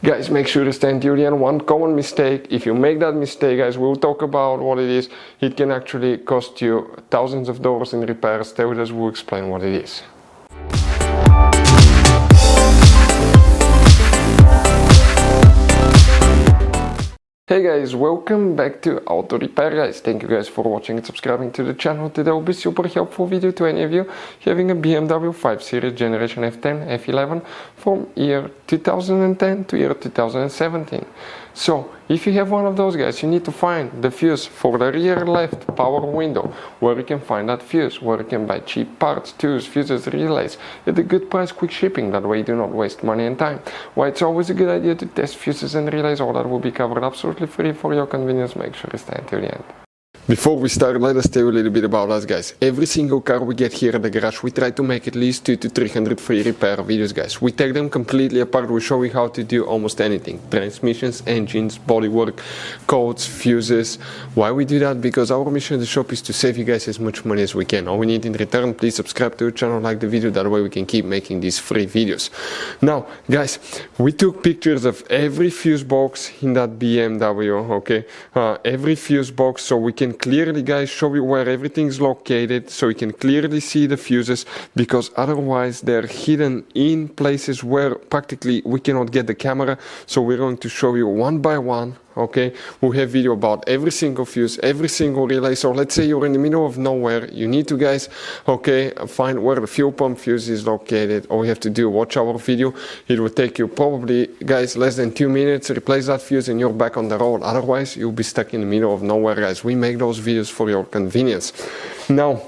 Guys, make sure to stay until the end. One common mistake, if you make that mistake, guys, we'll talk about what it is. It can actually cost you thousands of dollars in repairs. Stay with us, we'll explain what it is. Hey guys, welcome back to Auto Repair guys. Thank you guys for watching and subscribing to the channel. Today will be super helpful video to any of you having a BMW 5 Series Generation F10 F11 from year 2010 to year 2017. So if you have one of those guys, you need to find the fuse for the rear left power window, where you can find that fuse, where you can buy cheap parts, tools, fuses, relays at a good price, quick shipping, that way you do not waste money and time. Why it's always a good idea to test fuses and relays, all that will be covered absolutely free for your convenience. Make sure you stay until the end. Before we start, let us tell you a little bit about us guys. Every single car we get here at the garage, we try to make at least 200 to 300 free repair videos guys. We take them completely apart, we show you how to do almost anything. Transmissions, engines, bodywork, codes, fuses. Why we do that? Because our mission at the shop is to save you guys as much money as we can. All we need in return, please subscribe to the channel, like the video, that way we can keep making these free videos. Now guys, we took pictures of every fuse box in that BMW, okay? Every fuse box, so we can clearly guys show you where everything is located, so you can clearly see the fuses, because otherwise they're hidden in places where practically we cannot get the camera. So we're going to show you one by one. Okay, we have video about every single fuse, every single relay. So let's say you're in the middle of nowhere, you need to guys, okay, find where the fuel pump fuse is located. All you have to do, watch our video. It will take you probably guys less than 2 minutes, replace that fuse and you're back on the road. Otherwise you'll be stuck in the middle of nowhere guys. We make those videos for your convenience. Now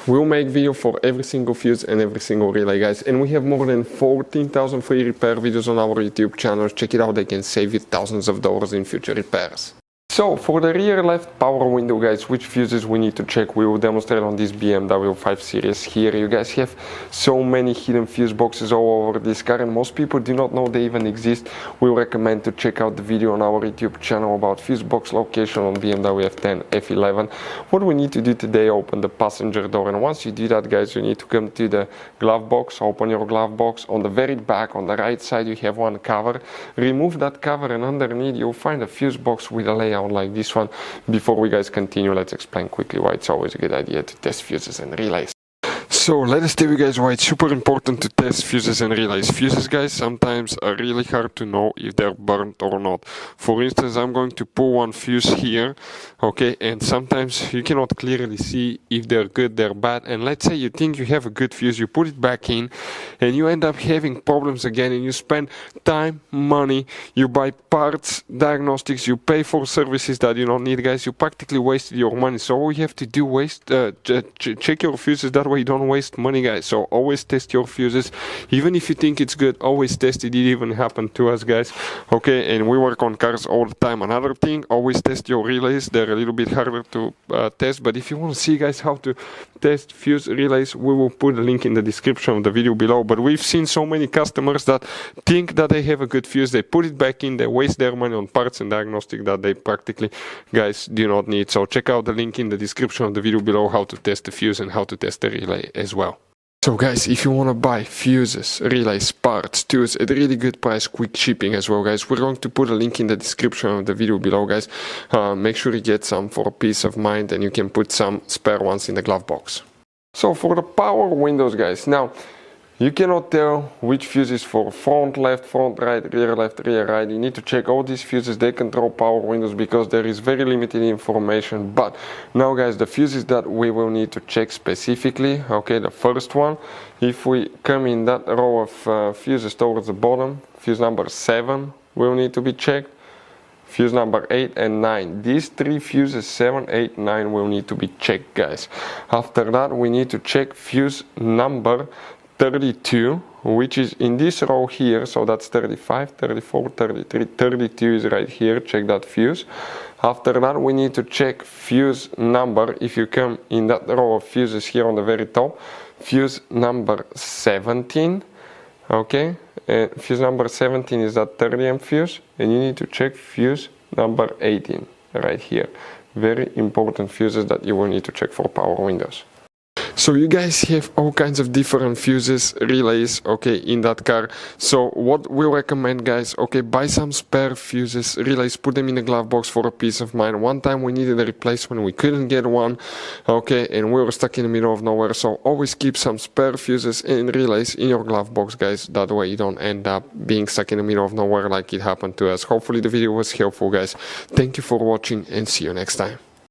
we'll make video for every single fuse and every single relay guys, and we have more than 14,000 free repair videos on our YouTube channel. Check it out, they can save you thousands of dollars in future repairs. So for the rear left power window guys, which fuses we need to check, we will demonstrate on this BMW 5 Series here. You guys have so many hidden fuse boxes all over this car and most people do not know they even exist. We recommend to check out the video on our YouTube channel about fuse box location on BMW F10 F11. What we need to do today, open the passenger door, and once you do that guys, you need to come to the glove box, open your glove box. On the very back on the right side you have one cover. Remove that cover and underneath you'll find a fuse box with a layout like this one. Before we guys continue, let's explain quickly why it's always a good idea to test fuses and relays. So let us tell you guys why it's super important to test fuses and relays. Fuses guys sometimes are really hard to know if they're burnt or not. For instance, I'm going to pull one fuse here, okay, and sometimes you cannot clearly see if they're good, they're bad. And let's say you think you have a good fuse, you put it back in and you end up having problems again, and you spend time, money, you buy parts, diagnostics, you pay for services that you don't need guys. You practically wasted your money. So all you have to do, check your fuses, that way you don't waste money guys. So always test your fuses, even if you think it's good, always test it. It even happened to us guys, okay, and we work on cars all the time. Another thing, always test your relays. They're a little bit harder to test, but if you want to see guys how to test fuse relays, we will put a link in the description of the video below. But we've seen so many customers that think that they have a good fuse, they put it back in, they waste their money on parts and diagnostic that they practically guys do not need. So check out the link in the description of the video below, how to test the fuse and how to test the relay as well. So guys, if you want to buy fuses, relays, parts, tools at a really good price, quick shipping as well guys, we're going to put a link in the description of the video below guys. Make sure you get some for peace of mind, and you can put some spare ones in the glove box. So for the power windows guys, now you cannot tell which fuse is for front left, front right, rear left, rear right. You need to check all these fuses, they control power windows, because there is very limited information. But now guys, the fuses that we will need to check specifically, okay, the first one, if we come in that row of fuses towards the bottom, fuse number 7 will need to be checked. Fuse number 8 and 9. These three fuses, 7, 8, 9, will need to be checked guys. After that we need to check fuse number 32, which is in this row here, so that's 35, 34, 33, 32 is right here. Check that fuse. After that we need to check fuse number, if you come in that row of fuses here on the very top, fuse number 17, okay, and fuse number 17 is that 30 amp fuse, and you need to check fuse number 18 right here. Very important fuses that you will need to check for power windows. So you guys have all kinds of different fuses, relays, okay, in that car. So what we recommend, guys, okay, buy some spare fuses, relays, put them in a glove box for a peace of mind. One time we needed a replacement, we couldn't get one, okay, and we were stuck in the middle of nowhere. So always keep some spare fuses and relays in your glove box, guys. That way you don't end up being stuck in the middle of nowhere like it happened to us. Hopefully the video was helpful, guys. Thank you for watching and see you next time.